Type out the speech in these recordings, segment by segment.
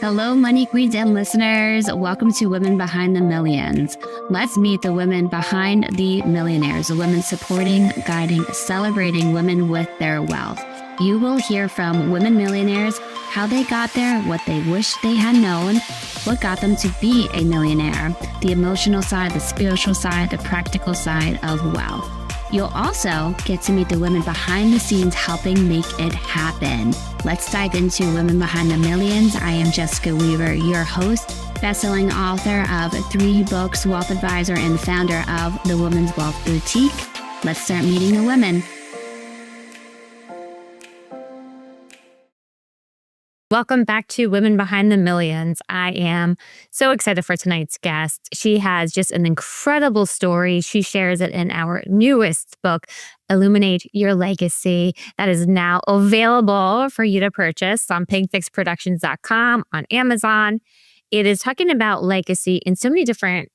Hello, Money Queens and listeners. Welcome to Women Behind the Millions. Let's meet the women behind the millionaires, the women supporting, guiding, celebrating women with their wealth. You will hear from women millionaires, how they got there, what they wish they had known, what got them to be a millionaire, the emotional side, the spiritual side, the practical side of wealth. You'll also get to meet the women behind the scenes helping make it happen. Let's dive into Women Behind the Millions. I am Jessica Weaver, your host, best-selling author of 3 books, wealth advisor, and founder of the Women's Wealth Boutique. Let's start meeting the women. Welcome back to Women Behind the Millions. I am so excited for tonight's guest. She has just an incredible story. She shares it in our newest book, Illuminate Your Legacy, that is now available for you to purchase on pinkfixproductions.com, on Amazon. It is talking about legacy in so many different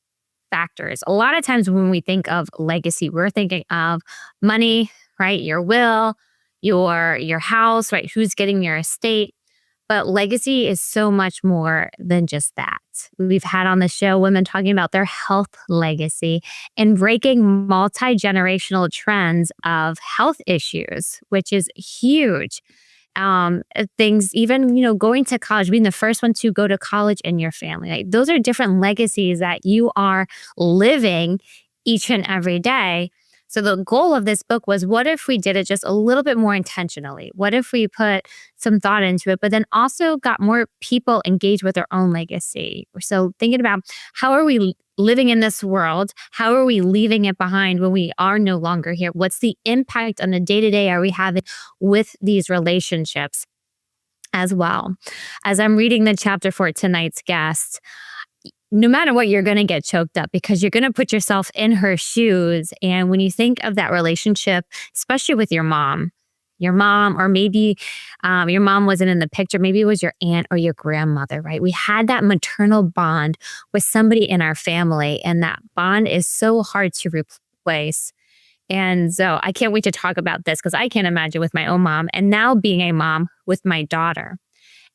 factors. A lot of times when we think of legacy, we're thinking of money, right? Your will, your house, right? Who's getting your estate. But legacy is so much more than just that. We've had on the show women talking about their health legacy and breaking multi-generational trends of health issues, which is huge. Things, even, going to college, being the first one to go to college in your family. Like, those are different legacies that you are living each and every day. So the goal of this book was, what if we did it just a little bit more intentionally? What if we put some thought into it, but then also got more people engaged with their own legacy? So thinking about, how are we living in this world? How are we leaving it behind when we are no longer here? What's the impact on the day-to-day are we having with these relationships as well? As I'm reading the chapter for tonight's guest, no matter what, you're going to get choked up because you're going to put yourself in her shoes. And when you think of that relationship, especially with your mom, or maybe your mom wasn't in the picture, maybe it was your aunt or your grandmother, right? We had that maternal bond with somebody in our family, and that bond is so hard to replace. And so I can't wait to talk about this because I can't imagine with my own mom, and now being a mom with my daughter.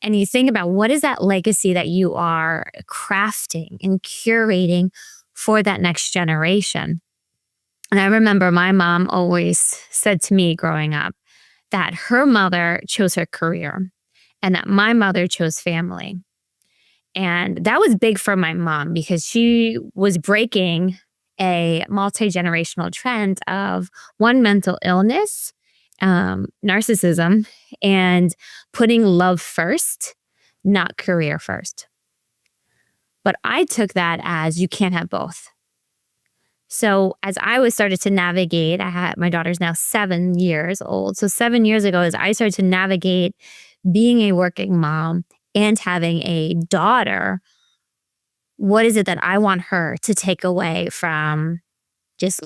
And you think about, what is that legacy that you are crafting and curating for that next generation? And I remember my mom always said to me growing up that her mother chose her career and that my mother chose family. And that was big for my mom because she was breaking a multi-generational trend of, one, mental illness, narcissism, and putting love first, not career first. But I took that as, you can't have both. So as I was started to navigate, my daughter's now 7 years old. So 7 years ago, as I started to navigate being a working mom and having a daughter, what is it that I want her to take away from just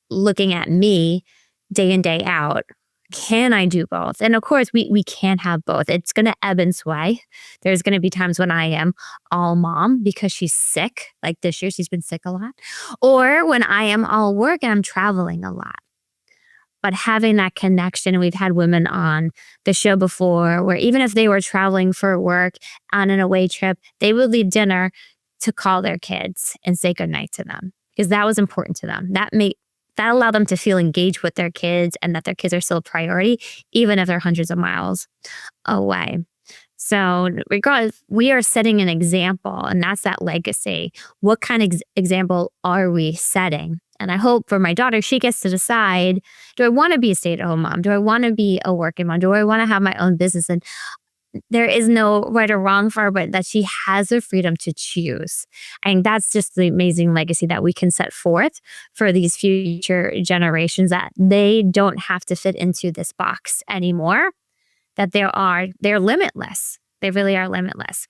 looking at me day in, day out? Can I do both? And of course, we can't have both. It's going to ebb and sway. There's going to be times when I am all mom because she's sick. Like this year, she's been sick a lot. Or when I am all work and I'm traveling a lot. But having that connection, and we've had women on the show before where even if they were traveling for work on an away trip, they would leave dinner to call their kids and say goodnight to them because that was important to them. That allowed them to feel engaged with their kids and that their kids are still a priority, even if they're hundreds of miles away. So regardless, we are setting an example, and that's that legacy. What kind of example are we setting? And I hope for my daughter, she gets to decide, do I want to be a stay-at-home mom? Do I want to be a working mom? Do I want to have my own business? And there is no right or wrong for her, but that she has the freedom to choose. And that's just the amazing legacy that we can set forth for these future generations, that they don't have to fit into this box anymore, that they're limitless. They really are limitless.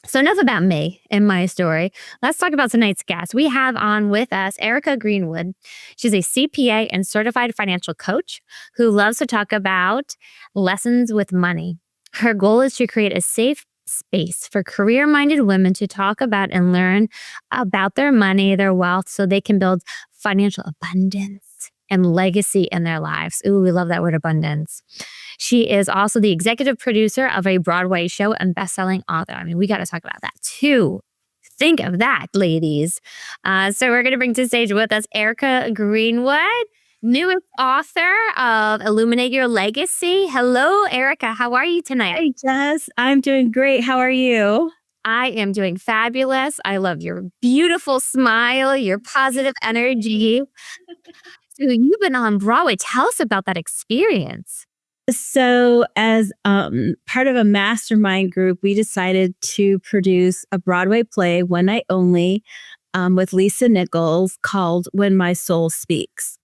So enough about me and my story. Let's talk about tonight's guest. We have on with us Erika Greenwood. She's a CPA and certified financial coach who loves to talk about lessons with money. Her goal is to create a safe space for career-minded women to talk about and learn about their money, their wealth, so they can build financial abundance and legacy in their lives. Ooh, we love that word, abundance. She is also the executive producer of a Broadway show and best-selling author. I mean, we got to talk about that too. Think of that, ladies. So we're going to bring to the stage with us Erika Greenwood, newest author of Illuminate Your Legacy. Hello, Erika. How are you tonight? Hi, Jess. I'm doing great. How are you? I am doing fabulous. I love your beautiful smile, your positive energy. So you've been on Broadway. Tell us about that experience. So, as part of a mastermind group, we decided to produce a Broadway play, one night only, with Lisa Nichols called When My Soul Speaks.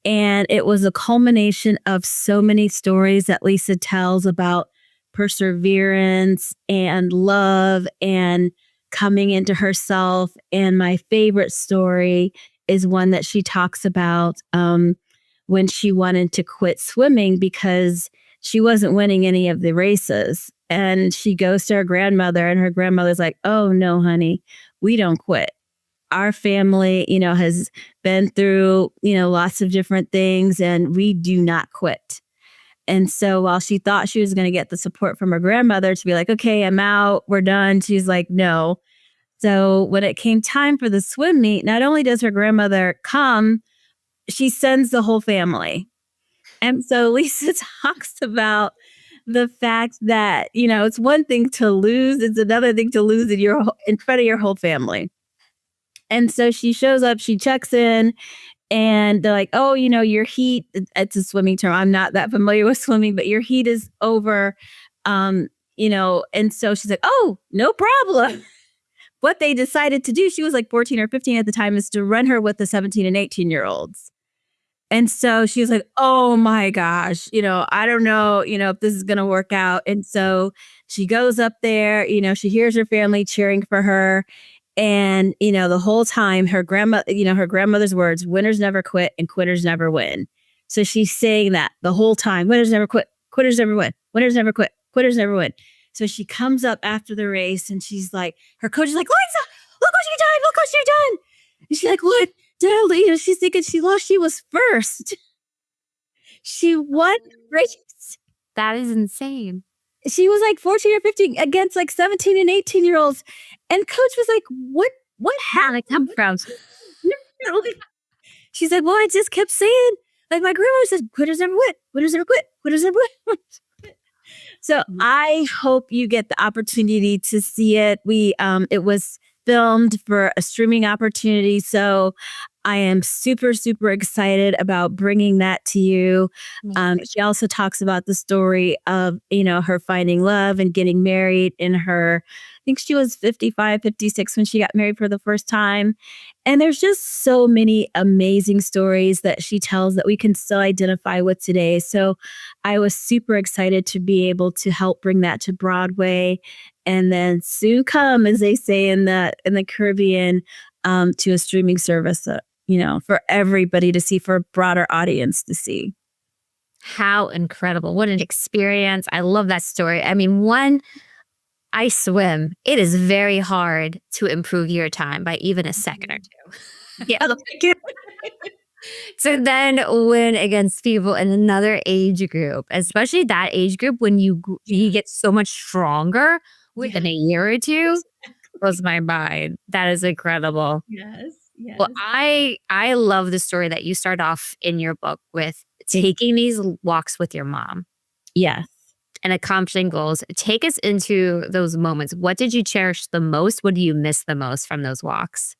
And it was a culmination of so many stories that Lisa tells about perseverance and love and coming into herself. And my favorite story is one that she talks about when she wanted to quit swimming because she wasn't winning any of the races. And she goes to her grandmother, and her grandmother's like, "Oh, no, honey, we don't quit. Our family, has been through, lots of different things, and we do not quit." And so while she thought she was going to get the support from her grandmother to be like, "Okay, I'm out, we're done," she's like, "No." So when it came time for the swim meet, not only does her grandmother come, she sends the whole family. And so Lisa talks about the fact that, it's one thing to lose, it's another thing to lose in front of your whole family. And so she shows up, she checks in, and they're like, "Oh, your heat," it's a swimming term. I'm not that familiar with swimming, but your heat is over. And so she's like, "Oh, no problem." What they decided to do, she was like 14 or 15 at the time, is to run her with the 17 and 18-year-olds. And so she was like, "Oh my gosh, I don't know, if this is going to work out." And so she goes up there, she hears her family cheering for her. And, the whole time her grandmother's words, "Winners never quit and quitters never win." So she's saying that the whole time: winners never quit, quitters never win, winners never quit, quitters never win. So she comes up after the race and she's like, her coach is like, "Lisa, look what you done. Look what you done." And she's like, "What? She's thinking she lost. She was first. She won the race." That is insane. She was like 14 or 15 against like 17 and 18-year-olds. And coach was like, what happened? Come from. She's like, "Well, I just kept saying, like my grandma said, quitters never quit, quitters never quit, quitters never quit." So I hope you get the opportunity to see it. It was filmed for a streaming opportunity. So I am super, super excited about bringing that to you. She also talks about the story of, her finding love and getting married in her, I think she was 55, 56 when she got married for the first time. And there's just so many amazing stories that she tells that we can still identify with today. So I was super excited to be able to help bring that to Broadway, and then soon come, as they say in the Caribbean, to a streaming service, for everybody to see, for a broader audience to see. How incredible. What an experience. I love that story. I mean, I swim. It is very hard to improve your time by even a second or two. Yeah. So then win against people in another age group, especially that age group when you get so much stronger within a year or two, blows my mind. That is incredible. Yes. Yes. Well, I love the story that you start off in your book with taking these walks with your mom. Yes. And accomplishing goals. Take us into those moments. What did you cherish the most? What do you miss the most from those walks?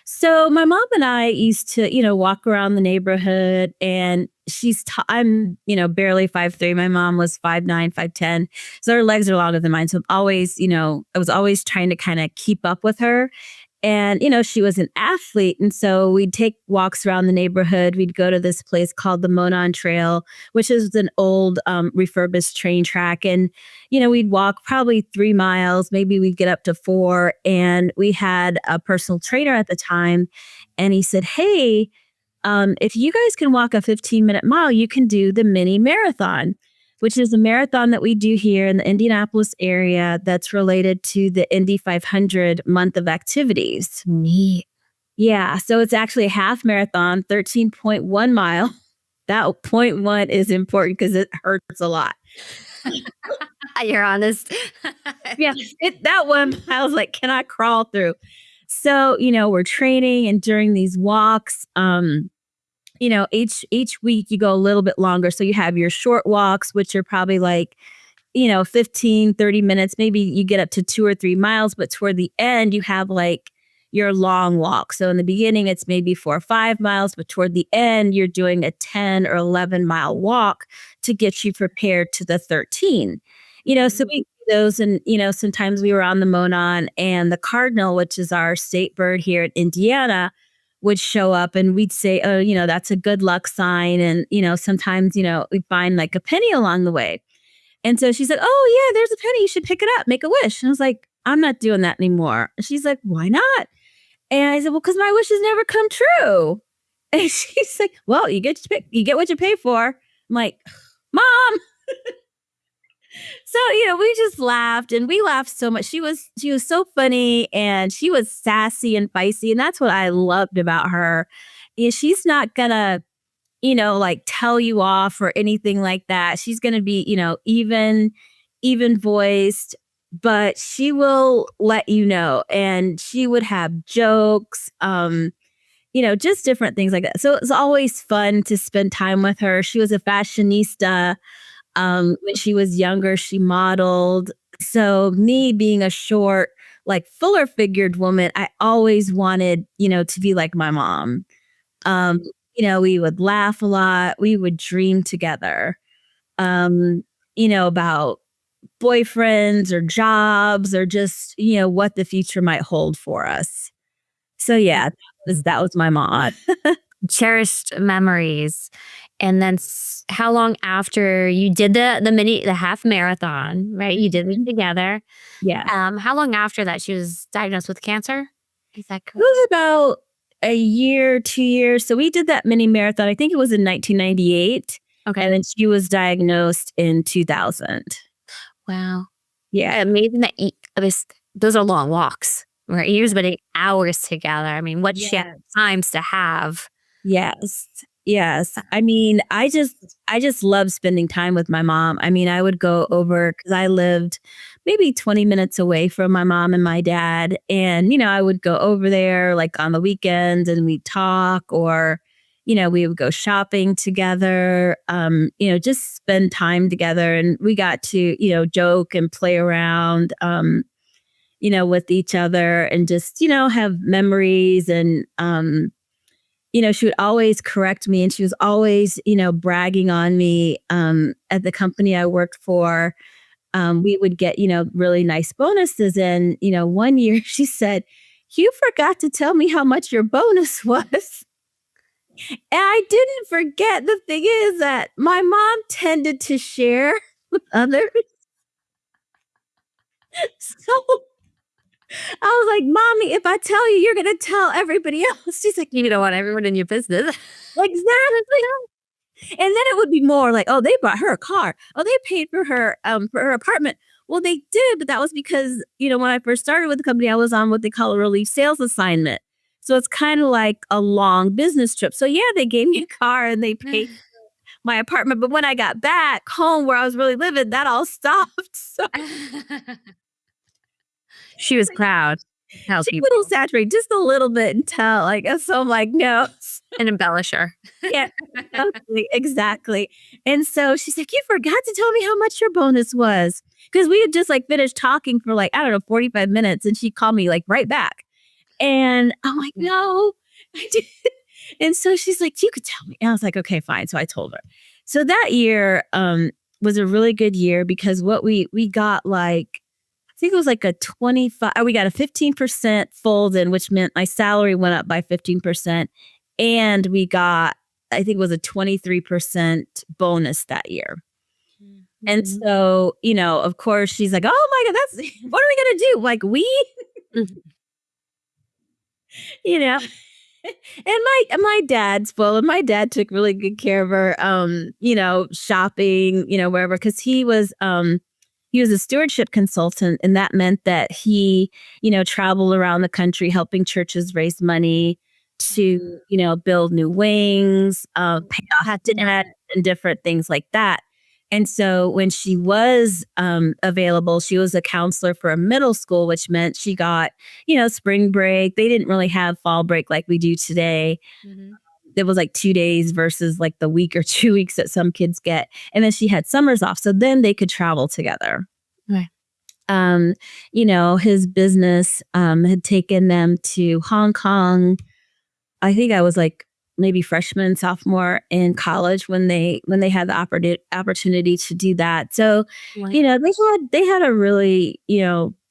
So my mom and I used to, walk around the neighborhood, and I'm, barely 5'3". My mom was 5'9", 5'10". So her legs are longer than mine. So I was always trying to kind of keep up with her. And, she was an athlete. And so we'd take walks around the neighborhood. We'd go to this place called the Monon Trail, which is an old refurbished train track. And, we'd walk probably 3 miles, maybe we'd get up to 4. And we had a personal trainer at the time. And he said, "Hey, if you guys can walk a 15-minute mile, you can do the mini marathon," which is a marathon that we do here in the Indianapolis area that's related to the Indy 500 month of activities. Neat. Yeah. So it's actually a half marathon, 13.1 mile. that point one is important because it hurts a lot. You're honest. Yeah, that one, I was like, can I crawl through? So, we're training, and during these walks, each week you go a little bit longer. So you have your short walks, which are probably like, 15, 30 minutes. Maybe you get up to 2 or 3 miles, but toward the end, you have like your long walk. So in the beginning, it's maybe 4 or 5 miles, but toward the end, you're doing a 10 or 11-mile walk to get you prepared to the 13. So we do those, and, sometimes we were on the Monon, and the cardinal, which is our state bird here in Indiana, would show up, and we'd say, oh, that's a good luck sign. And, sometimes, we find like a penny along the way. And so she said, oh, yeah, there's a penny. You should pick it up. Make a wish. And I was like, I'm not doing that anymore. And she's like, why not? And I said, well, because my wishes never come true. And she's like, well, you get what you pay for. I'm like, Mom. So, we just laughed, and we laughed so much. She was so funny, and she was sassy and feisty. And that's what I loved about her. She's not gonna, like tell you off or anything like that. She's going to be, even voiced, but she will let you know. And she would have jokes, just different things like that. So it was always fun to spend time with her. She was a fashionista. When she was younger, she modeled. So me being a short, like fuller figured woman, I always wanted, to be like my mom. We would laugh a lot. We would dream together, about boyfriends or jobs or just, what the future might hold for us. So yeah, that was my mom. Cherished memories. And then how long after you did the half marathon, right? You did it together. Yeah. How long after that she was diagnosed with cancer? Is that correct? It was about a year, 2 years. So we did that mini marathon. I think it was in 1998. Okay. And then she was diagnosed in 2000. Wow. Yeah. Amazing that those are long walks, right? You spending hours together. I mean, what she had times to have. Yes. Yes. I mean, I just love spending time with my mom. I mean, I would go over because I lived maybe 20 minutes away from my mom and my dad. And, I would go over there like on the weekends, and we'd talk, or, we would go shopping together, just spend time together. And we got to, joke and play around, with each other, and just, have memories. And, she would always correct me, and she was always, bragging on me. At the company I worked for, we would get, really nice bonuses. And, one year she said, you forgot to tell me how much your bonus was. And I didn't forget. The thing is that my mom tended to share with others. So I was like, Mommy, if I tell you, you're going to tell everybody else. She's like, You don't want everyone in your business. exactly. And then it would be more like, oh, they bought her a car. Oh, they paid for her apartment. Well, they did, but that was because, when I first started with the company, I was on what they call a relief sales assignment. So it's kind of like a long business trip. So yeah, they gave me a car and they paid my apartment. But when I got back home where I was really living, that all stopped. So She was proud. she will saturate just a little bit and tell. So I'm like, no. An embellisher. Yeah, exactly. And so she's like, you forgot to tell me how much your bonus was. Because we had just finished talking for 45 minutes. And she called me right back. And I'm like, no, I didn't. And so she's like, you could tell me. And I was like, okay, fine. So I told her. So that year was a really good year because what we got I think it was a 25, we got a 15% fold in, which meant my salary went up by 15%. And we got, I think it was a 23% bonus that year. Mm-hmm. And so, of course she's like, oh my God, what are we going to do? And my dad's spoiled. My dad took really good care of her, shopping, wherever, because he was a stewardship consultant, and that meant that he, traveled around the country helping churches raise money, to, build new wings, pay off debt and different things like that. And so when she was available, she was a counselor for a middle school, which meant she got, spring break. They didn't really have fall break like we do today. It was like 2 days versus like the week or 2 weeks that some kids get. And then she had summers off. So then they could travel together. Right. His business had taken them to Hong Kong. I think I was like maybe freshman, sophomore in college when they had the opportunity to do that. So, they had a really,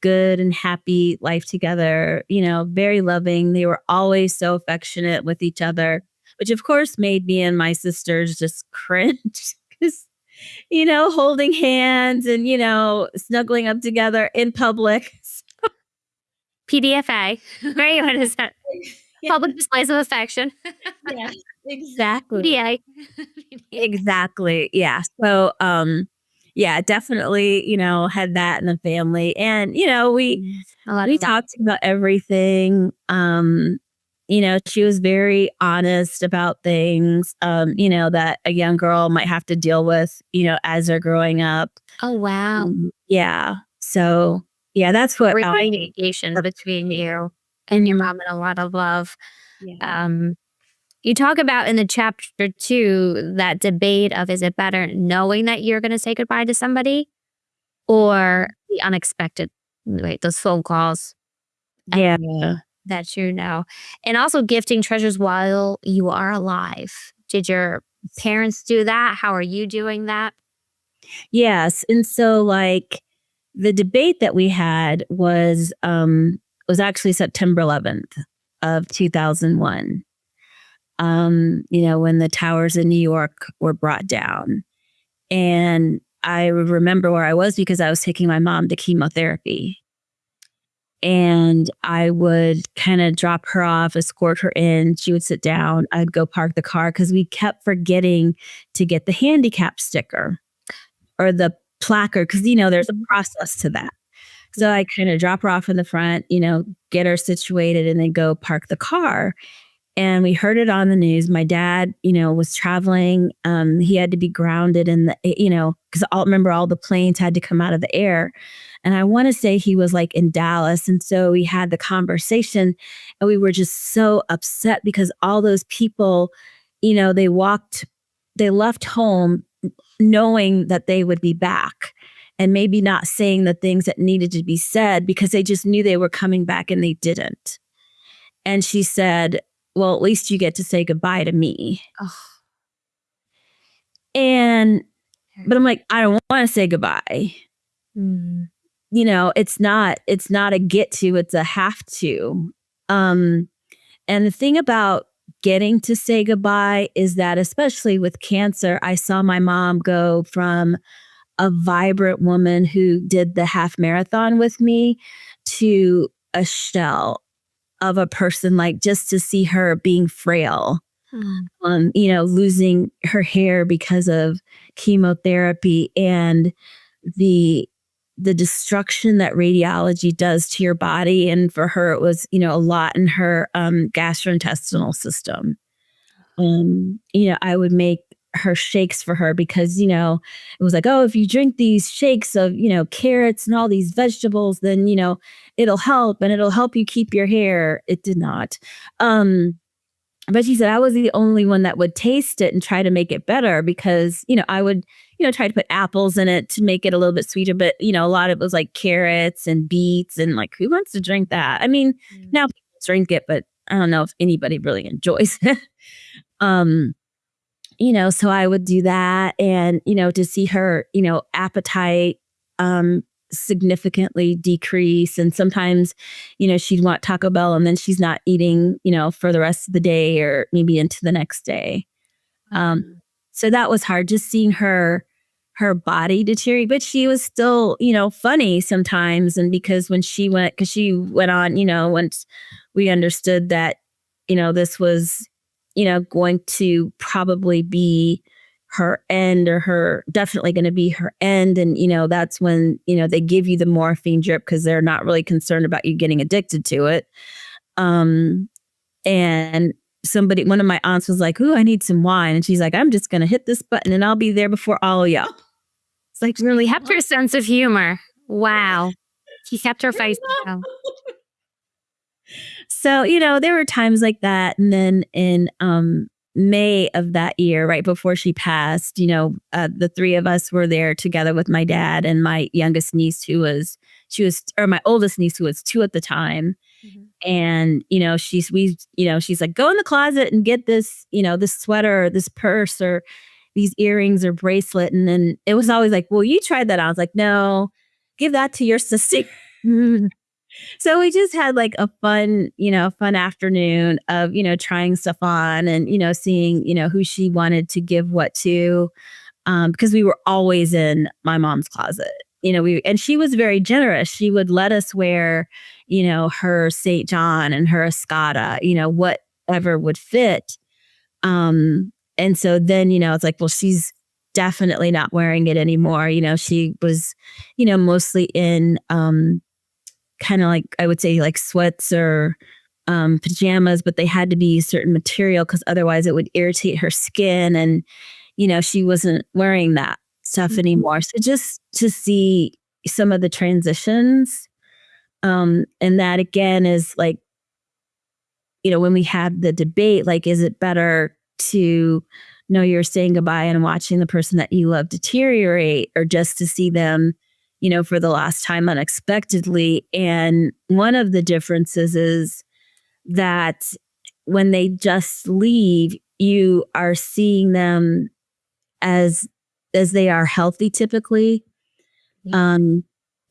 good and happy life together, very loving. They were always so affectionate with each other, which of course made me and my sisters just cringe because, holding hands and, snuggling up together in public. PDFA, right? What is that? Yeah. Public displays of affection. Yeah, exactly. PDA. Exactly. Yeah. So, definitely, had that in the family. And, we talked about everything. She was very honest about things, that a young girl might have to deal with, as they're growing up. Oh, wow. Yeah. So, that's what communication between you and your mom and a lot of love. Yeah. You talk about in the chapter 2 that debate of, is it better knowing that you're going to say goodbye to somebody or the unexpected, those phone calls? Yeah. That and also gifting treasures while you are alive. Did your parents do that? How are you doing that? Yes. And so like the debate that we had was actually September 11th of 2001. When the towers in New York were brought down. And I remember where I was because I was taking my mom to chemotherapy. And I would kind of drop her off, escort her in. She would sit down. I'd go park the car because we kept forgetting to get the handicap sticker or the placard because, there's a process to that. So I kind of drop her off in the front, get her situated and then go park the car. And we heard it on the news. My dad, was traveling. He had to be grounded in the, because remember all the planes had to come out of the air. And I want to say he was like in Dallas. And so we had the conversation and we were just so upset because all those people, they left home knowing that they would be back and maybe not saying the things that needed to be said because they just knew they were coming back and they didn't. And she said, well, at least you get to say goodbye to me. Oh. But I'm like, I don't want to say goodbye. Mm. It's not a get to, it's a have to. And the thing about getting to say goodbye is that, especially with cancer, I saw my mom go from a vibrant woman who did the half marathon with me to a shell of a person, like just to see her being frail, losing her hair because of chemotherapy and the destruction that radiology does to your body. And for her, it was, a lot in her gastrointestinal system. I would make her shakes for her because, it was like, oh, if you drink these shakes of, carrots and all these vegetables, then, it'll help and it'll help you keep your hair. It did not. But she said I was the only one that would taste it and try to make it better because, I would, try to put apples in it to make it a little bit sweeter. But, a lot of it was like carrots and beets and like, who wants to drink that? I mean, now people drink it, but I don't know if anybody really enjoys it. So I would do that and, to see her, appetite significantly decrease. And sometimes, she'd want Taco Bell and then she's not eating, for the rest of the day or maybe into the next day. So that was hard, just seeing her body deteriorate, but she was still, funny sometimes. And because she went on, once we understood that, this was, going to probably be her end or definitely going to be her end. And, that's when, they give you the morphine drip because they're not really concerned about you getting addicted to it. And one of my aunts was like, "Ooh, I need some wine." And she's like, "I'm just going to hit this button and I'll be there before all of y'all." It's like really kept her sense of humor. Wow. She kept her feisty. So, there were times like that. And then in May of that year, right before she passed, the three of us were there together with my dad and my youngest niece or my oldest niece, who was 2 at the time. Mm-hmm. And, she's like, "Go in the closet and get this, this sweater or this purse or these earrings or bracelet." And then it was always like, "Well, you tried that." I was like, "No, give that to your sister." So we just had like a fun afternoon of, trying stuff on and, seeing, who she wanted to give what to, because we were always in my mom's closet. And she was very generous. She would let us wear, her St. John and her Escada, whatever would fit. And so then, it's like, well, she's definitely not wearing it anymore. She was, mostly in kind of like, I would say, like sweats or pajamas, but they had to be certain material because otherwise it would irritate her skin. And, she wasn't wearing that stuff anymore. So just to see some of the transitions, and that again is like, when we had the debate, like, is it better to know you're saying goodbye and watching the person that you love deteriorate, or just to see them, for the last time unexpectedly? And one of the differences is that when they just leave, you are seeing them as they are healthy typically. Yeah.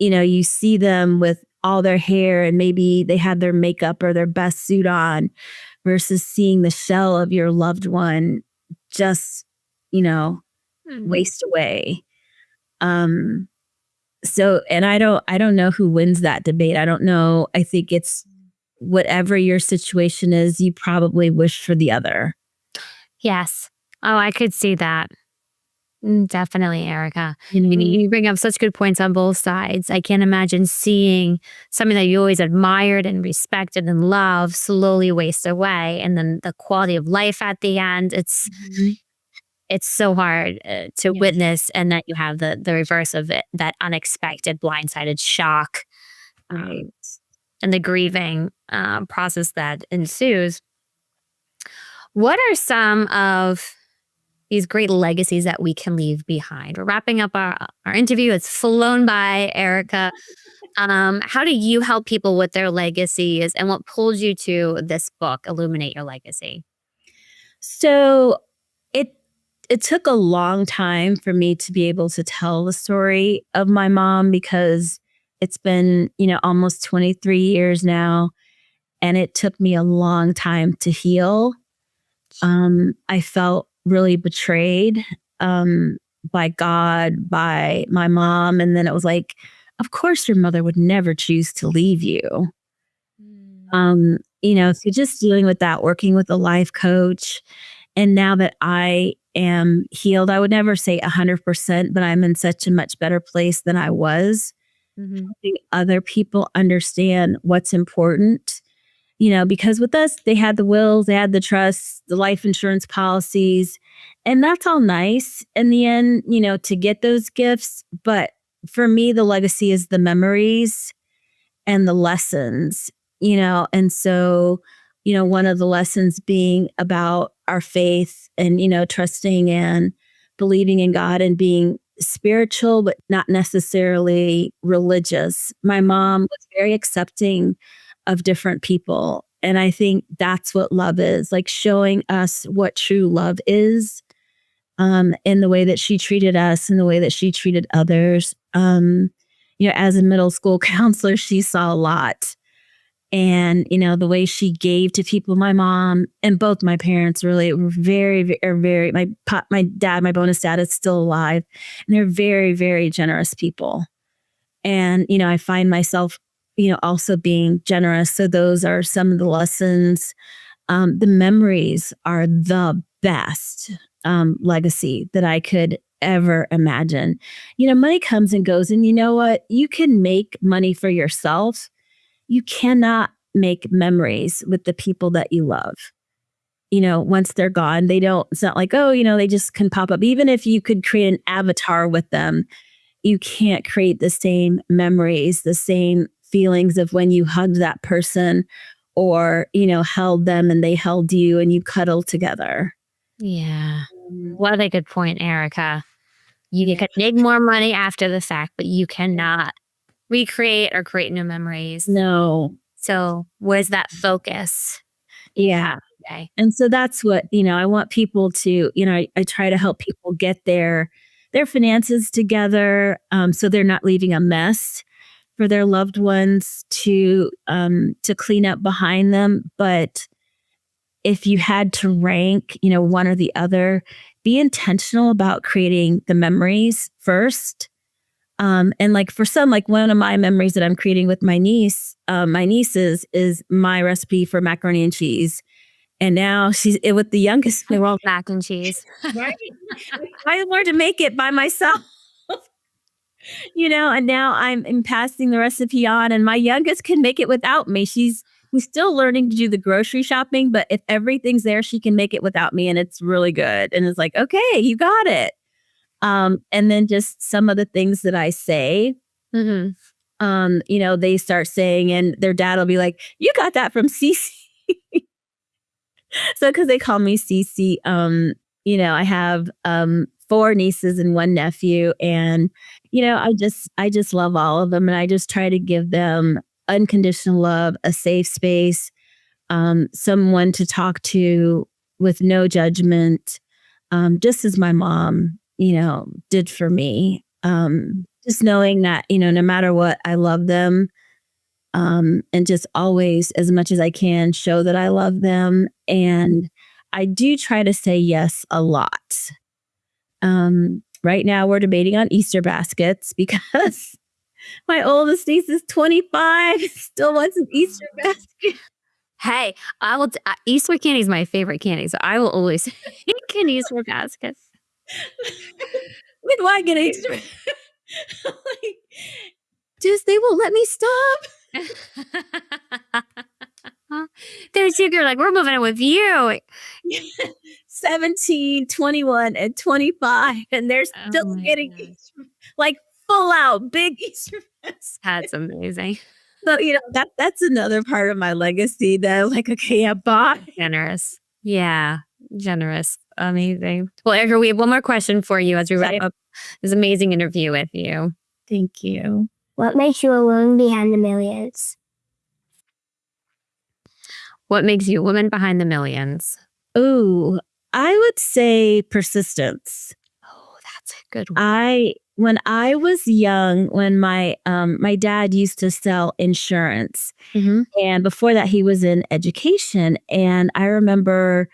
You see them with all their hair and maybe they have their makeup or their best suit on, versus seeing the shell of your loved one just, waste away. So, and I don't know who wins that debate. I don't know. I think it's whatever your situation is, you probably wish for the other. Yes. Oh, I could see that. Definitely, Erika. You bring up such good points on both sides. I can't imagine seeing something that you always admired and respected and loved slowly waste away. And then the quality of life at the end, it's so hard to witness, and that you have the reverse of it, that unexpected blindsided shock, and the grieving process that ensues. What are some of these great legacies that we can leave behind? We're wrapping up our interview. It's flown by, Erika. How do you help people with their legacies, and what pulled you to this book, Illuminate Your Legacy? So it took a long time for me to be able to tell the story of my mom, because it's been, almost 23 years now, and it took me a long time to heal. I felt really betrayed by God, by my mom. And then it was like, of course your mother would never choose to leave you. So just dealing with that, working with a life coach. And now that I am healed, I would never say 100%, but I'm in such a much better place than I was. Helping other people understand what's important. Because with us, they had the wills, they had the trusts, the life insurance policies, and that's all nice in the end, to get those gifts. But for me, the legacy is the memories and the lessons, and so, one of the lessons being about our faith and, trusting and believing in God and being spiritual, but not necessarily religious. My mom was very accepting of different people. And I think that's what love is, like showing us what true love is, in the way that she treated us and the way that she treated others. As a middle school counselor, she saw a lot. And, the way she gave to people, my mom and both my parents really were very, very, my dad, my bonus dad is still alive, and they're very, very generous people. And, I find myself, also being generous. So those are some of the lessons. The memories are the best legacy that I could ever imagine. Money comes and goes, and you know what? You can make money for yourself. You cannot make memories with the people that you love. once they're gone, it's not like, oh, they just can pop up. Even if you could create an avatar with them, you can't create the same memories, the same feelings of when you hugged that person or, held them and they held you and you cuddled together. Yeah. What a good point, Erika. You can make more money after the fact, but you cannot recreate or create new memories. No. So where's that focus? Yeah. Okay. And so that's what, I want people to, I try to help people get their finances together, so they're not leaving a mess for their loved ones to clean up behind them. But if you had to rank, one or the other, be intentional about creating the memories first. And like for some, like one of my memories that I'm creating with my nieces is my recipe for macaroni and cheese. And now she's with the youngest. I love mac and cheese. Right? I learned to make it by myself. And now I'm passing the recipe on, and my youngest can make it without me. She's still learning to do the grocery shopping, but if everything's there, she can make it without me, and it's really good. And it's like, okay, you got it. And then just some of the things that I say, they start saying, and their dad will be like, "You got that from Cece." So, because they call me Cece, I have 4 nieces and 1 nephew, and I just love all of them, and I just try to give them unconditional love, a safe space, someone to talk to with no judgment, just as my mom, did for me. Just knowing that, no matter what, I love them. And just always, as much as I can, show that I love them. And I do try to say yes a lot. Right now, we're debating on Easter baskets because my oldest niece is 25, still wants an Easter basket. Hey, I will. Easter candy is my favorite candy, so I will always make an Easter basket. When do I get an Easter basket? They won't let me stop. There's you, girl, like, we're moving in with you. 17, 21, and 25, and they're still getting Easter, like full out big Easter baskets. That's amazing. So, that's another part of my legacy that, like, okay, yeah, bye. Generous. Yeah, generous. Amazing. Well, Erika, we have one more question for you as we wrap up this amazing interview with you. Thank you. What makes you a woman behind the millions? What makes you a woman behind the millions? Oh, I would say persistence. Oh, that's a good one. When I was young, when my dad used to sell insurance, and before that he was in education, and I remember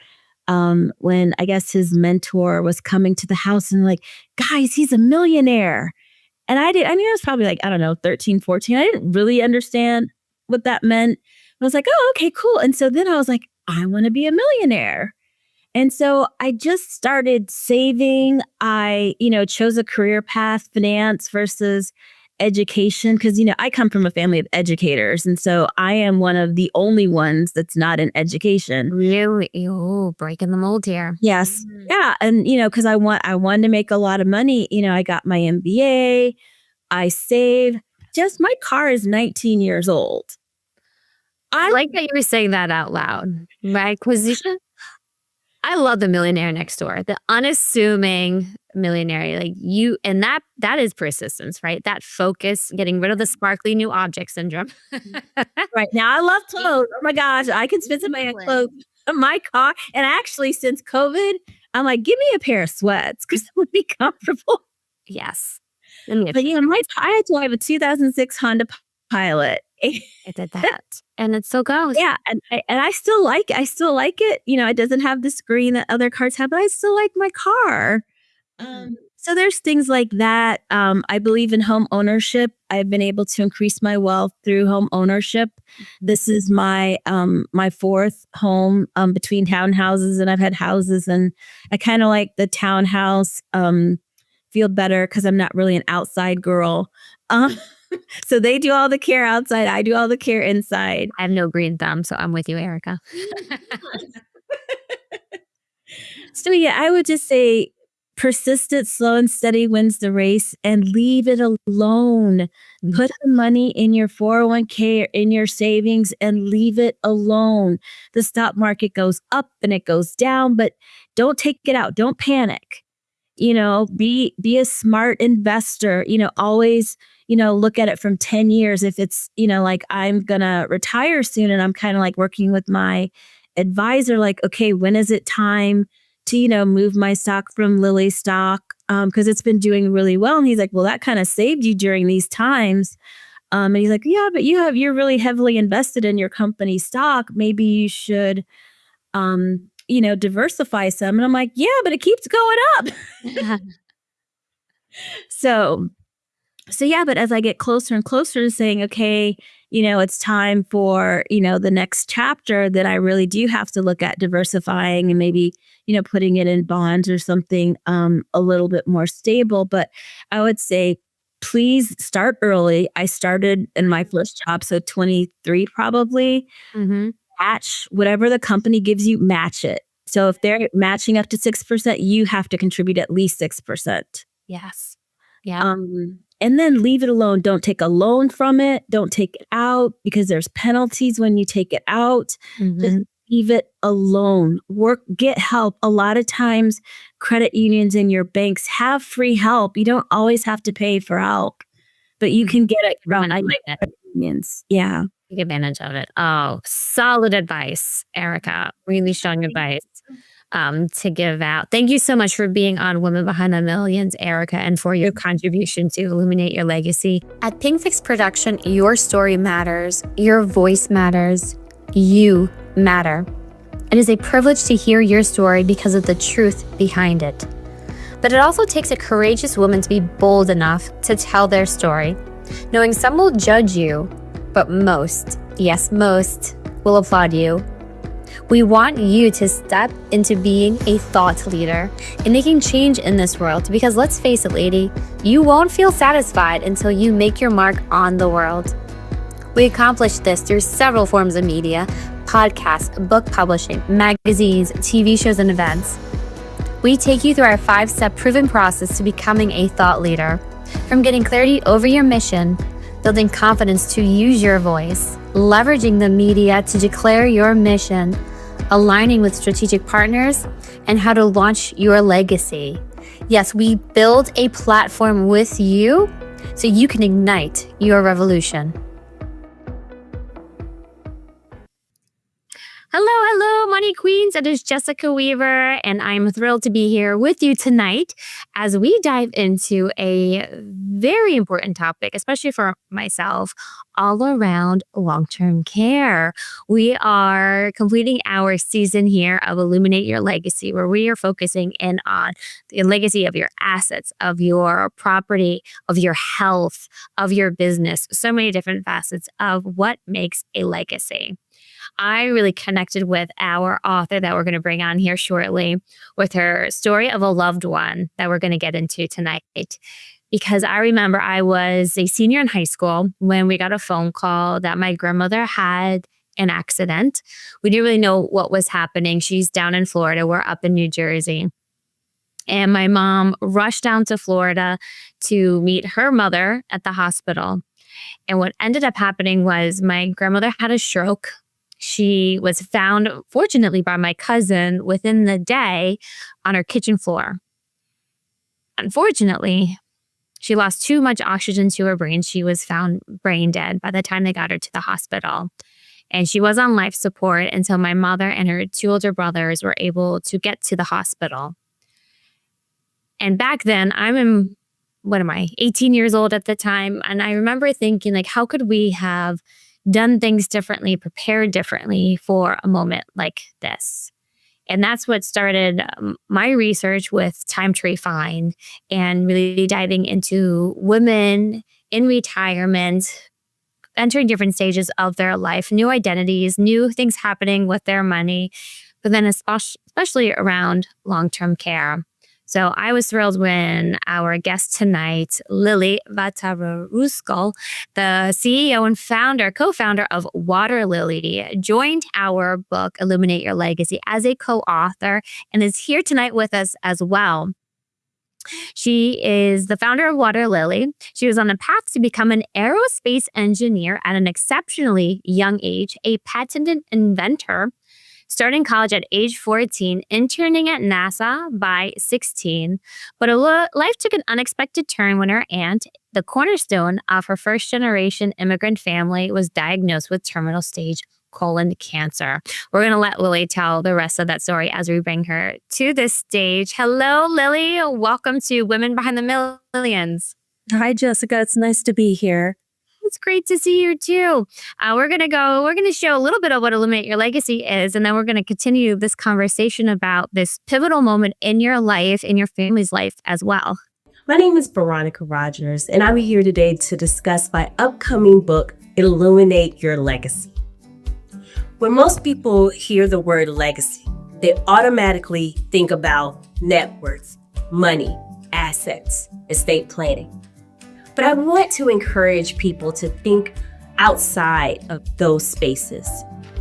when I guess his mentor was coming to the house and like, guys, he's a millionaire. And I was probably like, I don't know, 13, 14. I didn't really understand what that meant. I was like, oh, okay, cool. And so then I was like, I want to be a millionaire. And so I just started saving. I, chose a career path, finance versus education, because, I come from a family of educators. And so I am one of the only ones that's not in education. Really? Oh, breaking the mold here. Yes. Yeah. And, because I wanted to make a lot of money. I got my MBA. I saved. Just my car is 19 years old. I like that you were saying that out loud. My acquisition. I love the millionaire next door, the unassuming millionaire, like you, and that is persistence, right? That focus, getting rid of the sparkly new object syndrome. Right now, I love clothes. Oh my gosh, I can spend some money on clothes. My car, and actually, since COVID, I'm like, give me a pair of sweats because it would be comfortable. Yes, but I drive a 2006 Honda Pilot. I did that, and it still goes. Yeah, and I still like it. It doesn't have the screen that other cars have, but I still like my car. So there's things like that. I believe in home ownership. I've been able to increase my wealth through home ownership. This is my my 4th home between townhouses, and I've had houses, and I kind of like the townhouse. Feel better because I'm not really an outside girl. So they do all the care outside. I do all the care inside. I have no green thumb, so I'm with you, Erika. So yeah, I would just say persistent, slow and steady wins the race, and leave it alone. Put the money in your 401k or in your savings and leave it alone. The stock market goes up and it goes down, but don't take it out. Don't panic. Be a smart investor, always, look at it from 10 years. If it's, like I'm going to retire soon and I'm kind of like working with my advisor, like, okay, when is it time to, move my stock from Lilly stock? Because it's been doing really well. And he's like, well, that kind of saved you during these times. And he's like, yeah, but you're really heavily invested in your company stock. Maybe you should, diversify some. And I'm like, yeah, but it keeps going up. So yeah, but as I get closer and closer to saying, okay, it's time for, the next chapter, that I really do have to look at diversifying and maybe, putting it in bonds or something a little bit more stable. But I would say, please start early. I started in my first job, so 23 probably. Match whatever the company gives you, match it. So if they're matching up to 6%, you have to contribute at least 6%. Yes. Yeah. And then leave it alone. Don't take a loan from it. Don't take it out, because there's penalties when you take it out. Just leave it alone. Get help. A lot of times credit unions and your banks have free help. You don't always have to pay for help, but you can get it from credit unions. Yeah. Take advantage of it. Oh, solid advice, Erika. Really strong advice to give out. Thank you so much for being on Women Behind the Millions, Erika, and for your contribution to Illuminate Your Legacy. At Pink Fix Production, your story matters. Your voice matters. You matter. It is a privilege to hear your story because of the truth behind it. But it also takes a courageous woman to be bold enough to tell their story, knowing some will judge you, but most, yes, most, will applaud you. We want you to step into being a thought leader and making change in this world, because let's face it, lady, you won't feel satisfied until you make your mark on the world. We accomplish this through several forms of media: podcasts, book publishing, magazines, TV shows, and events. We take you through our 5-step proven process to becoming a thought leader, from getting clarity over your mission, building confidence to use your voice, leveraging the media to declare your mission, aligning with strategic partners, and how to launch your legacy. Yes, we build a platform with you so you can ignite your revolution. Hello, Money Queens. It is Jessica Weaver, and I'm thrilled to be here with you tonight as we dive into a very important topic, especially for myself, all around long-term care. We are completing our season here of Illuminate Your Legacy, where we are focusing in on the legacy of your assets, of your property, of your health, of your business, so many different facets of what makes a legacy. I really connected with our author that we're going to bring on here shortly with her story of a loved one that we're going to get into tonight. Because I remember I was a senior in high school when we got a phone call that my grandmother had an accident. We didn't really know what was happening. She's down in Florida. We're up in New Jersey. And my mom rushed down to Florida to meet her mother at the hospital. And what ended up happening was my grandmother had a stroke. She was found, fortunately, by my cousin within the day on her kitchen floor. Unfortunately, she lost too much oxygen to her brain. She was found brain dead by the time they got her to the hospital. And she was on life support until my mother and her 2 older brothers were able to get to the hospital. And back then, 18 years old at the time. And I remember thinking, like, how could we have done things differently, prepared differently for a moment like this? And that's what started my research with Time to Refine and really diving into women in retirement, entering different stages of their life, new identities, new things happening with their money, but then especially around long-term care. So I was thrilled when our guest tonight, Lily Vatarusko, the CEO and co-founder of Water Lily, joined our book, Illuminate Your Legacy, as a co-author and is here tonight with us as well. She is the founder of Water Lily. She was on a path to become an aerospace engineer at an exceptionally young age, a patented inventor, starting college at age 14, interning at NASA by 16. But life took an unexpected turn when her aunt, the cornerstone of her first-generation immigrant family, was diagnosed with terminal stage colon cancer. We're going to let Lily tell the rest of that story as we bring her to this stage. Hello, Lily. Welcome to Women Behind the Millions. Hi, Jessica. It's nice to be here. It's great to see you too. We're going to show a little bit of what Illuminate Your Legacy is, and then we're going to continue this conversation about this pivotal moment in your life, in your family's life as well. My name is Veronica Rogers, and I'm here today to discuss my upcoming book, Illuminate Your Legacy. When most people hear the word legacy, they automatically think about net worth, money, assets, estate planning. But I want to encourage people to think outside of those spaces,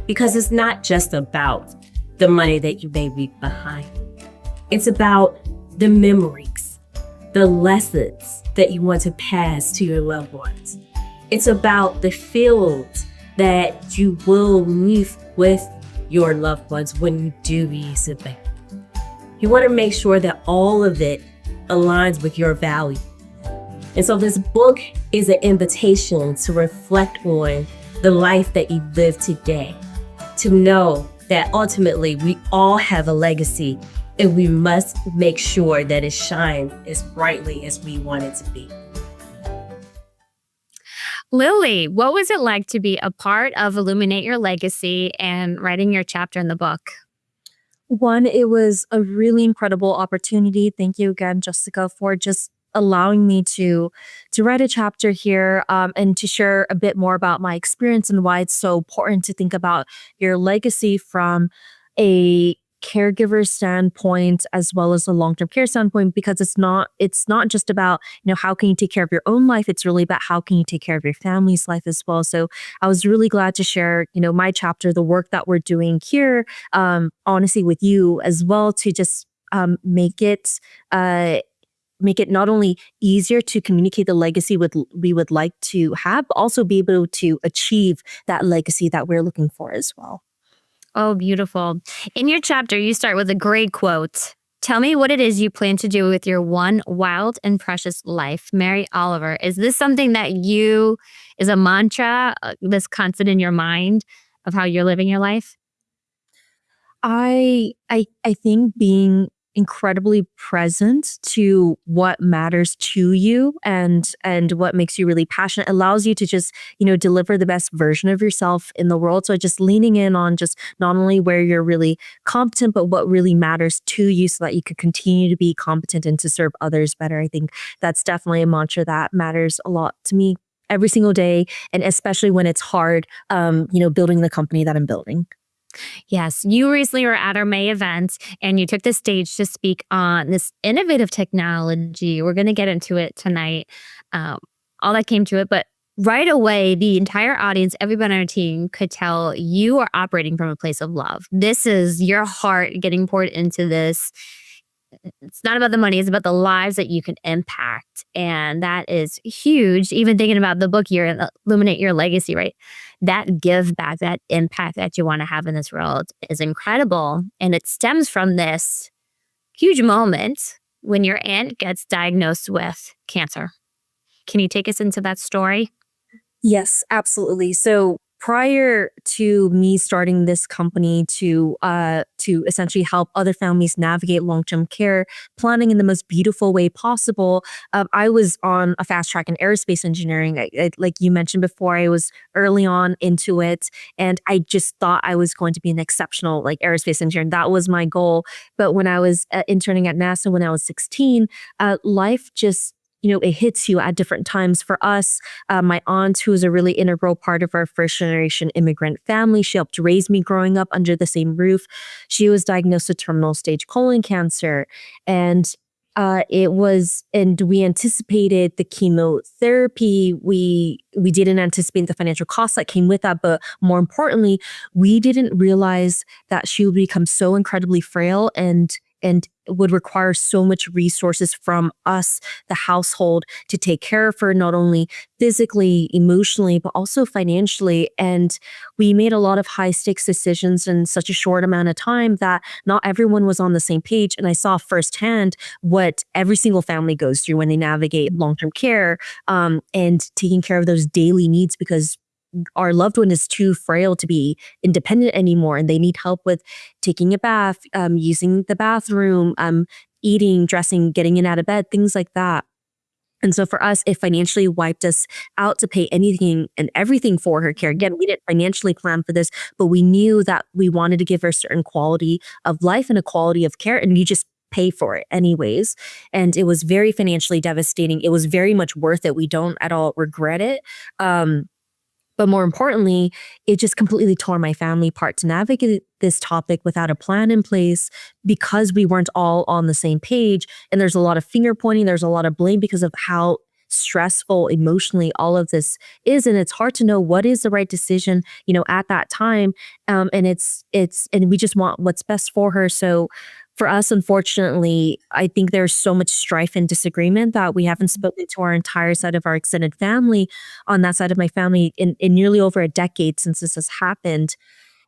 because it's not just about the money that you may leave behind. It's about the memories, the lessons that you want to pass to your loved ones. It's about the fields that you will leave with your loved ones when you do release it back. You want to make sure that all of it aligns with your value. And so this book is an invitation to reflect on the life that you live today, to know that ultimately we all have a legacy and we must make sure that it shines as brightly as we want it to be. Lily, what was it like to be a part of Illuminate Your Legacy and writing your chapter in the book? One, it was a really incredible opportunity. Thank you again, Jessica, for just allowing me to write a chapter here and to share a bit more about my experience and why it's so important to think about your legacy from a caregiver standpoint as well as a long-term care standpoint, because it's not just about, how can you take care of your own life. It's really about how can you take care of your family's life as well. So I was really glad to share, my chapter, the work that we're doing here, honestly with you as well, to just make it not only easier to communicate the legacy we would like to have, but also be able to achieve that legacy that we're looking for as well. Oh, beautiful. In your chapter, you start with a great quote. Tell me what it is you plan to do with your one wild and precious life. Mary Oliver, is this something that is a mantra, this constant in your mind of how you're living your life? I think being incredibly present to what matters to you and what makes you really passionate allows you to just, deliver the best version of yourself in the world. So just leaning in on just not only where you're really competent, but what really matters to you so that you can continue to be competent and to serve others better. I think that's definitely a mantra that matters a lot to me every single day. And especially when it's hard, building the company that I'm building. Yes, you recently were at our May event and you took the stage to speak on this innovative technology. We're going to get into it tonight, all that came to it. But right away, the entire audience, everybody on our team could tell you are operating from a place of love. This is your heart getting poured into this. It's not about the money, it's about the lives that you can impact. And that is huge. Even thinking about the book here, Illuminate Your Legacy, right? That give back, that impact that you want to have in this world is incredible. And it stems from this huge moment when your aunt gets diagnosed with cancer. Can you take us into that story? Yes, absolutely. So prior to me starting this company to essentially help other families navigate long-term care planning in the most beautiful way possible, I was on a fast track in aerospace engineering. Like you mentioned before, I was early on into it, and I just thought I was going to be an exceptional aerospace engineer. That was my goal. But when I was interning at NASA when I was 16, life just it hits you at different times. For us, my aunt, who is a really integral part of our first generation immigrant family, she helped raise me growing up under the same roof. She was diagnosed with terminal stage colon cancer. And it was, and we anticipated the chemotherapy. We didn't anticipate the financial costs that came with that, but more importantly, we didn't realize that she would become so incredibly frail and would require so much resources from us, the household, to take care of her, not only physically, emotionally, but also financially. And we made a lot of high stakes decisions in such a short amount of time that not everyone was on the same page. And I saw firsthand what every single family goes through when they navigate long-term care, and taking care of those daily needs, because our loved one is too frail to be independent anymore, and they need help with taking a bath, using the bathroom, eating, dressing, getting in out of bed, things like that. And so for us, it financially wiped us out to pay anything and everything for her care. Again, we didn't financially plan for this, but we knew that we wanted to give her a certain quality of life and a quality of care, and you just pay for it anyways. And it was very financially devastating. It was very much worth it. We don't at all regret it. But more importantly, it just completely tore my family apart to navigate this topic without a plan in place, because we weren't all on the same page. And there's a lot of finger pointing, there's a lot of blame because of how stressful emotionally all of this is. And it's hard to know what is the right decision, at that time. And and we just want what's best for her. So for us, unfortunately, I think there's so much strife and disagreement that we haven't spoken to our entire side of our extended family on that side of my family in nearly over a decade since this has happened.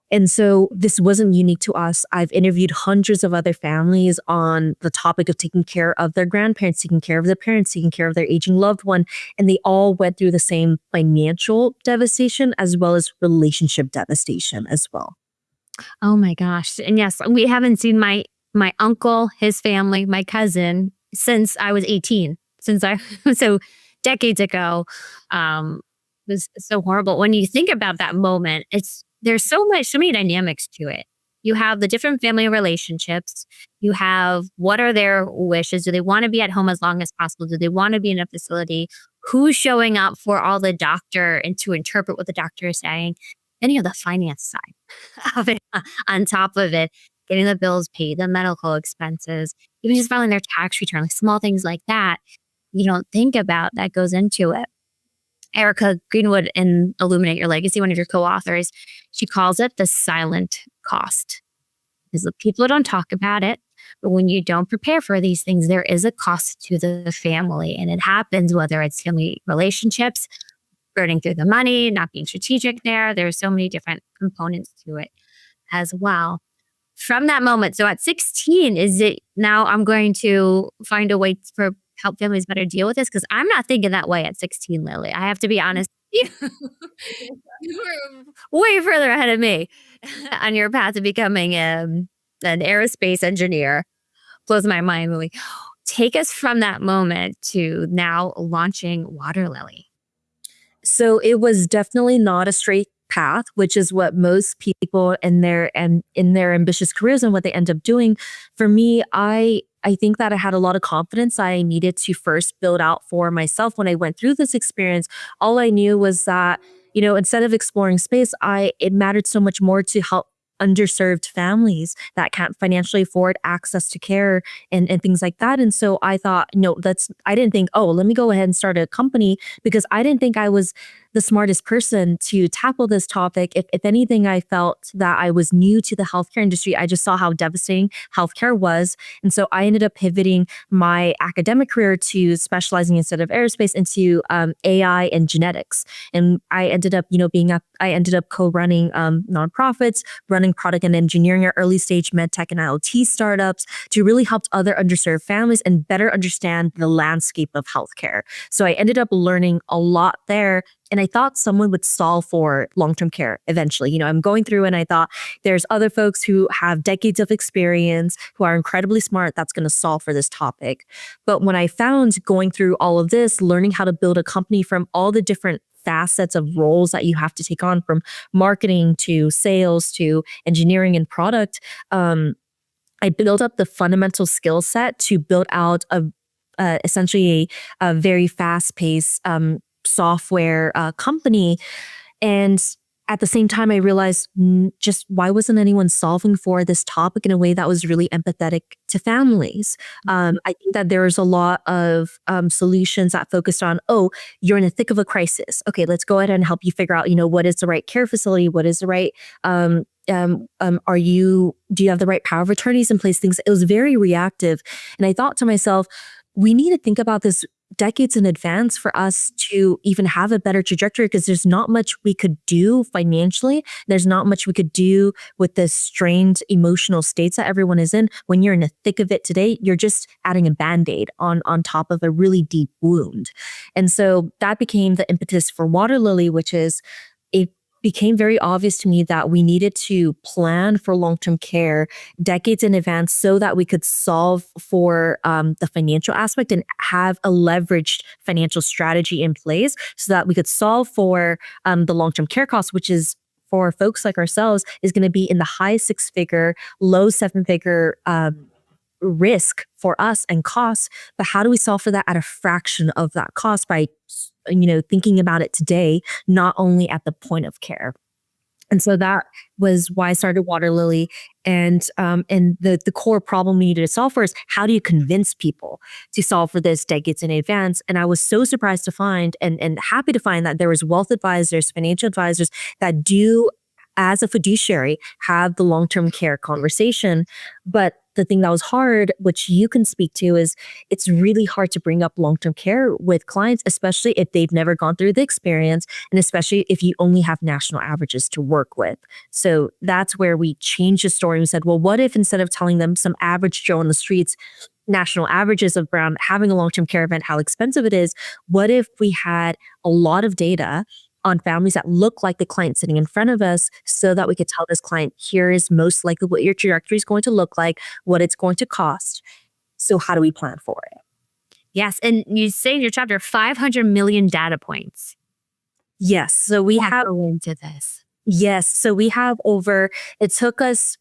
And so this wasn't unique to us. I've interviewed hundreds of other families on the topic of taking care of their grandparents, taking care of their parents, taking care of their aging loved one. And they all went through the same financial devastation as well as relationship devastation as well. Oh my gosh. And yes, we haven't seen my uncle, his family, my cousin, since I was 18, so decades ago. It was so horrible. When you think about that moment, there's so many dynamics to it. You have the different family relationships. You have, what are their wishes? Do they want to be at home as long as possible? Do they want to be in a facility? Who's showing up for all the doctor and to interpret what the doctor is saying? And you have the finance side of it on top of it. Getting the bills paid, the medical expenses, even just filing their tax return, like small things like that, you don't think about that goes into it. Erika Greenwood in Illuminate Your Legacy, one of your co-authors, she calls it the silent cost. Because the people don't talk about it, but when you don't prepare for these things, there is a cost to the family. And it happens whether it's family relationships, burning through the money, not being strategic there. There's so many different components to it as well. From that moment, so at 16, is it now I'm going to find a way for help families better deal with this? Because I'm not thinking that way at 16, Lily. I have to be honest. You were way further ahead of me on your path to becoming an aerospace engineer. Blows my mind, Lily. Take us from that moment to now launching Water Lily. So it was definitely not a straight path, which is what most people in their ambitious careers and what they end up doing. For me, I think that I had a lot of confidence I needed to first build out for myself. When I went through this experience, all I knew was that, instead of exploring space, it mattered so much more to help underserved families that can't financially afford access to care and things like that. And so I thought, I didn't think, let me go ahead and start a company, because I didn't think I was the smartest person to tackle this topic. If anything, I felt that I was new to the healthcare industry. I just saw how devastating healthcare was. And so I ended up pivoting my academic career to specializing, instead of aerospace, into AI and genetics. And I ended up, I ended up co-running nonprofits, running product and engineering at early stage medtech and IoT startups to really help other underserved families and better understand the landscape of healthcare. So I ended up learning a lot there. And I thought someone would solve for long-term care eventually. I'm going through and I thought there's other folks who have decades of experience, who are incredibly smart, that's going to solve for this topic. But when I found going through all of this, learning how to build a company from all the different facets of roles that you have to take on, from marketing to sales to engineering and product, I built up the fundamental skill set to build out essentially a very fast-paced software company. And at the same time, I realized just why wasn't anyone solving for this topic in a way that was really empathetic to families? I think that there's a lot of solutions that focused on, oh, you're in the thick of a crisis. Okay, let's go ahead and help you figure out, what is the right care facility? What is the right, do you have the right power of attorneys in place? It was very reactive. And I thought to myself, we need to think about this decades in advance for us to even have a better trajectory, because there's not much we could do financially. There's not much we could do with the strained emotional states that everyone is in. When you're in the thick of it today, you're just adding a Band-Aid on top of a really deep wound. And so that became the impetus for Water Lily, which is it became very obvious to me that we needed to plan for long-term care decades in advance so that we could solve for the financial aspect and have a leveraged financial strategy in place so that we could solve for the long-term care costs, which is for folks like ourselves is going to be in the high 6-figure, low 7-figure risk for us and costs. But how do we solve for that at a fraction of that cost by thinking about it today, not only at the point of care? And so that was why I started Water Lily. And the core problem we needed to solve for is, how do you convince people to solve for this decades in advance? And I was so surprised to find and happy to find that there was wealth advisors, financial advisors that do, as a fiduciary, have the long-term care conversation. But the thing that was hard, which you can speak to, is it's really hard to bring up long-term care with clients, especially if they've never gone through the experience, and especially if you only have national averages to work with. So that's where we changed the story. We said, well, what if instead of telling them some average Joe on the streets, national averages of around having a long-term care event, how expensive it is, what if we had a lot of data on families that look like the client sitting in front of us, so that we could tell this client, here is most likely what your trajectory is going to look like, what it's going to cost. So how do we plan for it? Yes. And you say in your chapter, 500 million data points. Yes. So we have into this. Yes. So we have it took us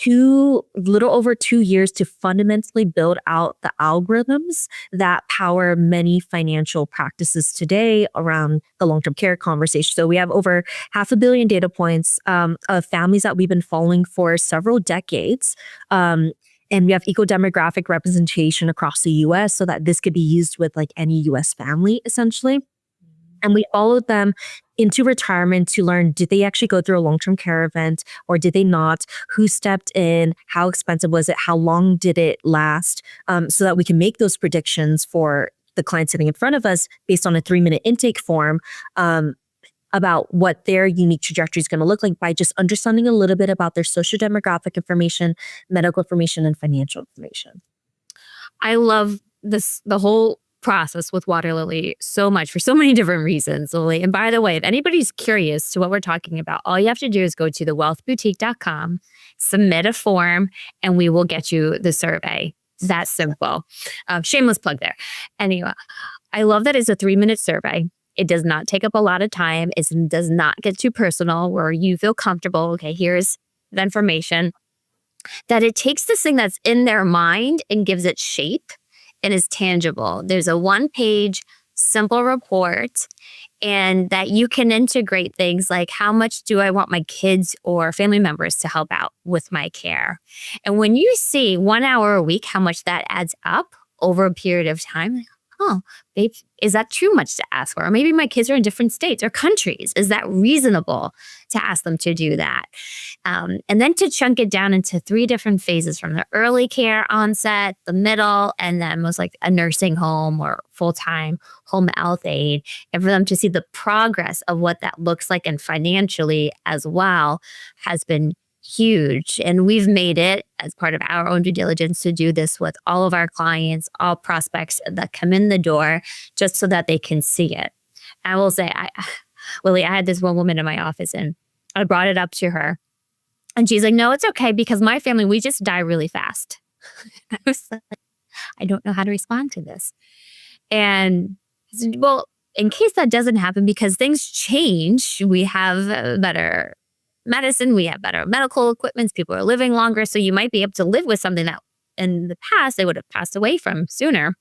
little over 2 years to fundamentally build out the algorithms that power many financial practices today around the long-term care conversation. So we have over 500 million data points of families that we've been following for several decades. And we have eco-demographic representation across the US so that this could be used with like any US family, essentially. And we followed them into retirement to learn, did they actually go through a long-term care event or did they not? Who stepped in? How expensive was it? How long did it last? So that we can make those predictions for the client sitting in front of us based on a 3-minute intake form about what their unique trajectory is going to look like by just understanding a little bit about their socio-demographic information, medical information, and financial information. I love the whole process with Water Lily so much for so many different reasons, Lily. And by the way, if anybody's curious to what we're talking about, all you have to do is go to thewealthboutique.com, submit a form, and we will get you the survey. It's that simple. Shameless plug there. Anyway, I love that it's a 3-minute survey. It does not take up a lot of time. It does not get too personal where you feel comfortable. Okay, here's the information. That it takes this thing that's in their mind and gives it shape and is tangible. There's a 1-page simple report, and that you can integrate things like, how much do I want my kids or family members to help out with my care? And when you see 1 hour a week, how much that adds up over a period of time, like, oh, babe, is that too much to ask for? Or maybe my kids are in different states or countries. Is that reasonable to ask them to do that? And then to chunk it down into 3 different phases, from the early care onset, the middle, and then most like a nursing home or full-time home health aide. And for them to see the progress of what that looks like, and financially as well, has been huge. And we've made it as part of our own due diligence to do this with all of our clients, all prospects that come in the door, just so that they can see it. I will say, Lily, I had this one woman in my office, and I brought it up to her, and she's like, no, it's okay, because my family, we just die really fast. I was like, I don't know how to respond to this. And I said, well, in case that doesn't happen, because things change, we have better medicine, we have better medical equipment, people are living longer, so you might be able to live with something that in the past they would have passed away from sooner.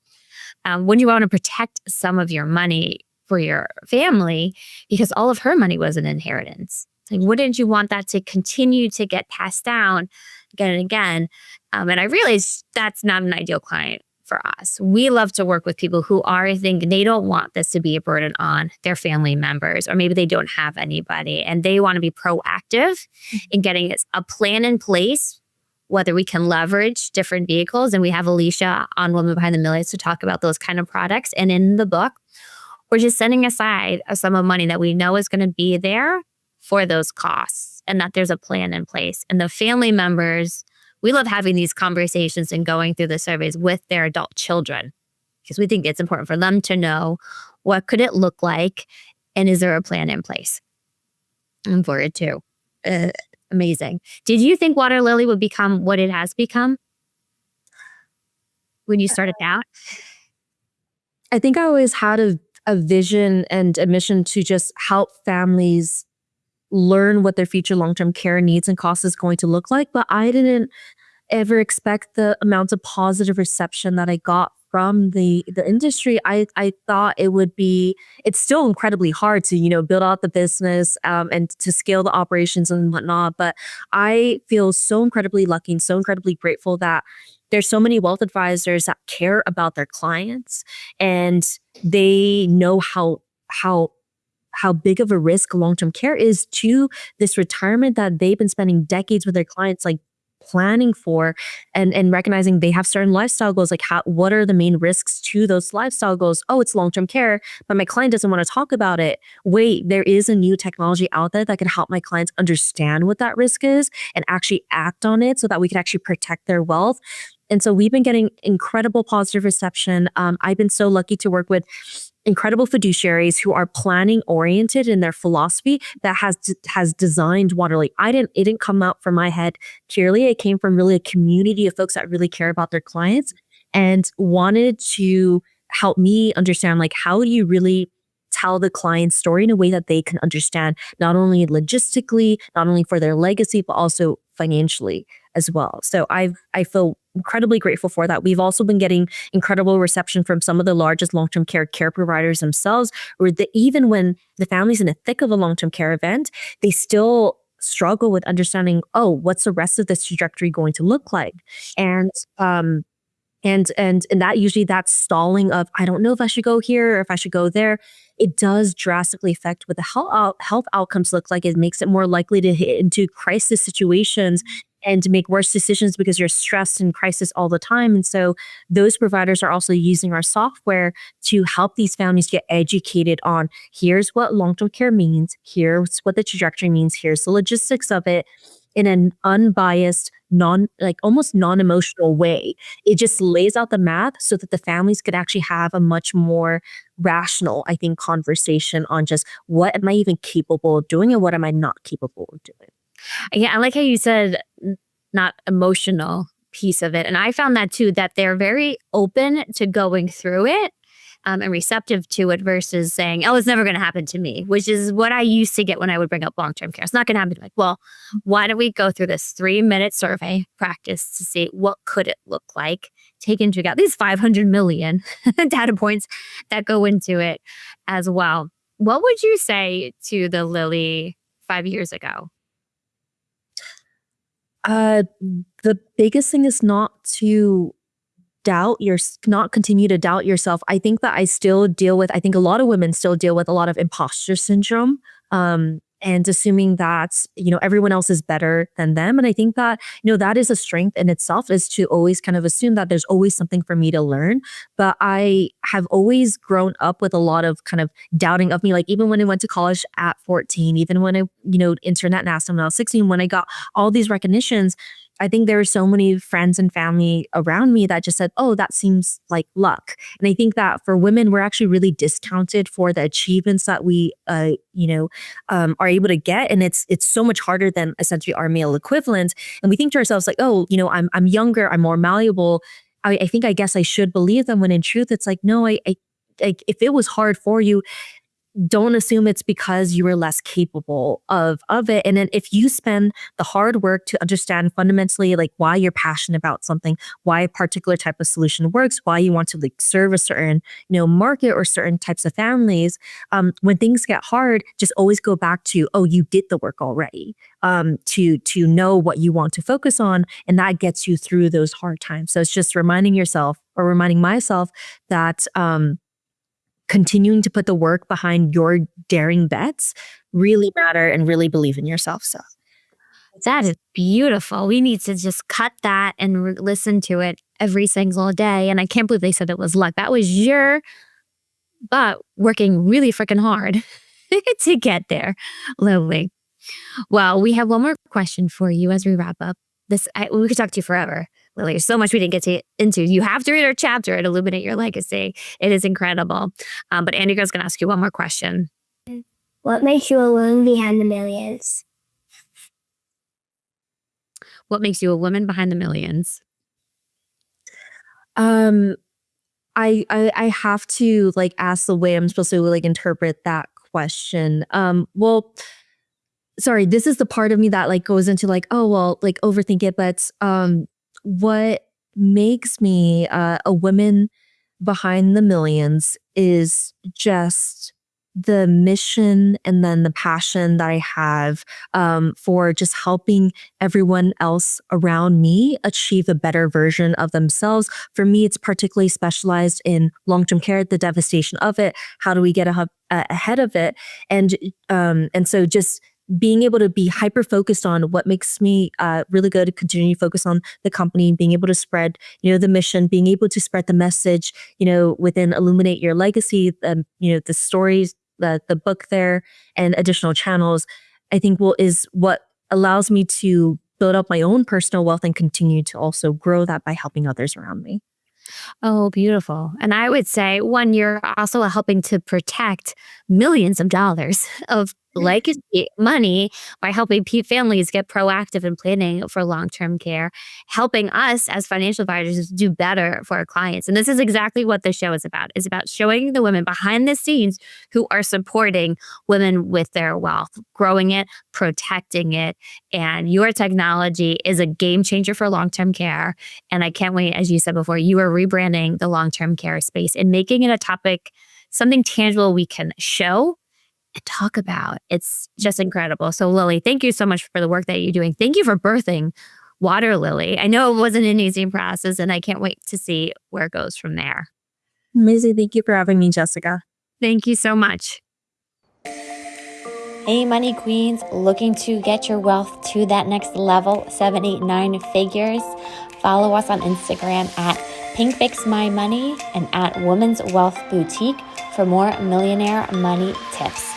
When you want to protect some of your money for your family, because all of her money was an inheritance. Like, wouldn't you want that to continue to get passed down again and again? And I realized that's not an ideal client for us. We love to work with people who are thinking they don't want this to be a burden on their family members, or maybe they don't have anybody and they want to be proactive in getting a plan in place, whether we can leverage different vehicles. And we have Alicia on Women Behind the Millions to talk about those kind of products. And in the book, we're just setting aside a sum of money that we know is going to be there for those costs, and that there's a plan in place. And the family members, we love having these conversations and going through the surveys with their adult children, because we think it's important for them to know what could it look like and is there a plan in place. And for it too. Amazing. Did you think Water Lily would become what it has become when you started out? I think I always had a vision and a mission to just help families learn what their future long-term care needs and costs is going to look like. But I didn't ever expect the amount of positive reception that I got from the industry. I thought it would be, it's still incredibly hard to, build out the business and to scale the operations and whatnot. But I feel so incredibly lucky and so incredibly grateful that there's so many wealth advisors that care about their clients, and they know how big of a risk long-term care is to this retirement that they've been spending decades with their clients, like planning for, and recognizing they have certain lifestyle goals. Like, what are the main risks to those lifestyle goals? Oh, it's long-term care, but my client doesn't want to talk about it. Wait, there is a new technology out there that can help my clients understand what that risk is and actually act on it so that we can actually protect their wealth. And so we've been getting incredible positive reception. I've been so lucky to work with incredible fiduciaries who are planning oriented in their philosophy that has designed Waterlily. It didn't come out from my head purely. It came from really a community of folks that really care about their clients and wanted to help me understand, like, how do you really tell the client's story in a way that they can understand, not only logistically, not only for their legacy, but also financially as well. So I feel incredibly grateful for that. We've also been getting incredible reception from some of the largest long-term care providers themselves, where even when the family's in the thick of a long-term care event, they still struggle with understanding, oh, what's the rest of this trajectory going to look like? And that usually that stalling of, I don't know if I should go here or if I should go there, it does drastically affect what the health outcomes look like. It makes it more likely to hit into crisis situations and to make worse decisions because you're stressed in crisis all the time. And so those providers are also using our software to help these families get educated on, here's what long-term care means, here's what the trajectory means, here's the logistics of it, in an unbiased, almost non-emotional way. It just lays out the math so that the families could actually have a much more rational, I think, conversation on just what am I even capable of doing and what am I not capable of doing. Yeah, I like how you said not emotional piece of it. And I found that too, that they're very open to going through it and receptive to it versus saying, oh, it's never going to happen to me, which is what I used to get when I would bring up long-term care. It's not going to happen to me. Well, why don't we go through this 3-minute survey practice to see what could it look like, take into account these 500 million data points that go into it as well. What would you say to the Lily 5 years ago? The biggest thing is not continue to doubt yourself. I think that I think a lot of women still deal with a lot of imposter syndrome, and assuming that, everyone else is better than them. And I think that, that is a strength in itself, is to always kind of assume that there's always something for me to learn. But I have always grown up with a lot of kind of doubting of me. Like, even when I went to college at 14, even when I, interned at NASA when I was 16, when I got all these recognitions, I think there were so many friends and family around me that just said, oh, that seems like luck. And I think that for women, we're actually really discounted for the achievements that we, are able to get. And it's so much harder than essentially our male equivalent. And we think to ourselves like, oh, I'm younger, I'm more malleable. I think, I guess I should believe them, when in truth, it's like, no, if it was hard for you, don't assume it's because you were less capable of it. And then if you spend the hard work to understand fundamentally like why you're passionate about something, why a particular type of solution works, why you want to like serve a certain, market or certain types of families, when things get hard, just always go back to, oh, you did the work already, to know what you want to focus on. And that gets you through those hard times. So it's just reminding yourself or reminding myself that, continuing to put the work behind your daring bets really matter and really believe in yourself. So That is beautiful. We need to just cut that and listen to it every single day. And I can't believe they said it was luck. That was your butt working really freaking hard to get there. Lovely. Well, we have one more question for you as we wrap up. We could talk to you forever, Lily. There's so much we didn't get into. You have to read our chapter at Illuminate Your Legacy. It is incredible. But Erika's going to ask you one more question. What makes you a woman behind the millions? What makes you a woman behind the millions? I have to like ask the way I'm supposed to like interpret that question. Well, sorry, this is the part of me that like goes into like, oh, well, like overthink it. But what makes me a woman behind the millions is just the mission and then the passion that I have for just helping everyone else around me achieve a better version of themselves. For me, it's particularly specialized in long-term care, the devastation of it. How do we get ahead of it? And so just being able to be hyper focused on what makes me really good, continue to focus on the company, being able to spread, the mission, being able to spread the message, within Illuminate Your Legacy, the stories, the book there, and additional channels, I think is what allows me to build up my own personal wealth and continue to also grow that by helping others around me. Oh, beautiful. And I would say, one, you're also helping to protect millions of dollars of legacy money by helping families get proactive in planning for long-term care, helping us as financial advisors do better for our clients. And this is exactly what the show is about. It's about showing the women behind the scenes who are supporting women with their wealth, growing it, protecting it. And your technology is a game changer for long-term care. And I can't wait, as you said before, you are rebranding the long-term care space and making it a topic, something tangible we can show and talk about. It's just incredible. So Lily, thank you so much for the work that you're doing. Thank you for birthing Water Lily. I know it wasn't an easy process, and I can't wait to see where it goes from there. Amazing. Thank you for having me, Jessica. Thank you so much. Hey, money queens, looking to get your wealth to that next level, 7, 8, 9 figures? Follow us on Instagram at PinkFixMyMoney and at Women's Wealth Boutique for more millionaire money tips.